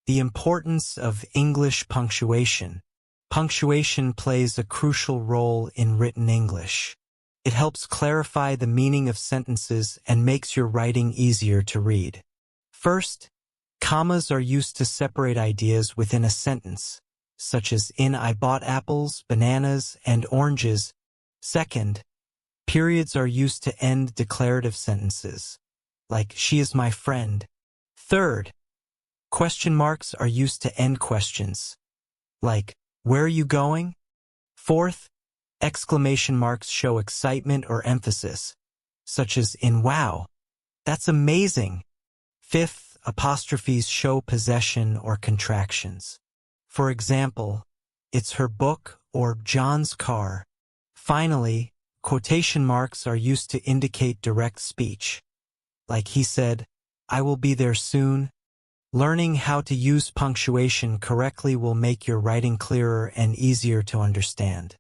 The importance of English punctuation. Punctuation plays a crucial role in written English. It helps clarify the meaning of sentences and makes your writing easier to read. First, commas are used to separate ideas within a sentence, such as in I bought apples, bananas, and oranges. Second, periods are used to end declarative sentences, like she is my friend. Third, question marks are used to end questions, like where are you going? Fourth, exclamation marks show excitement or emphasis, such as in wow, that's amazing. Fifth, apostrophes show possession or contractions. For example, it's her book or John's car. Finally, quotation marks are used to indicate direct speech, like he said, I will be there soon. Learning how to use punctuation correctly will make your writing clearer and easier to understand.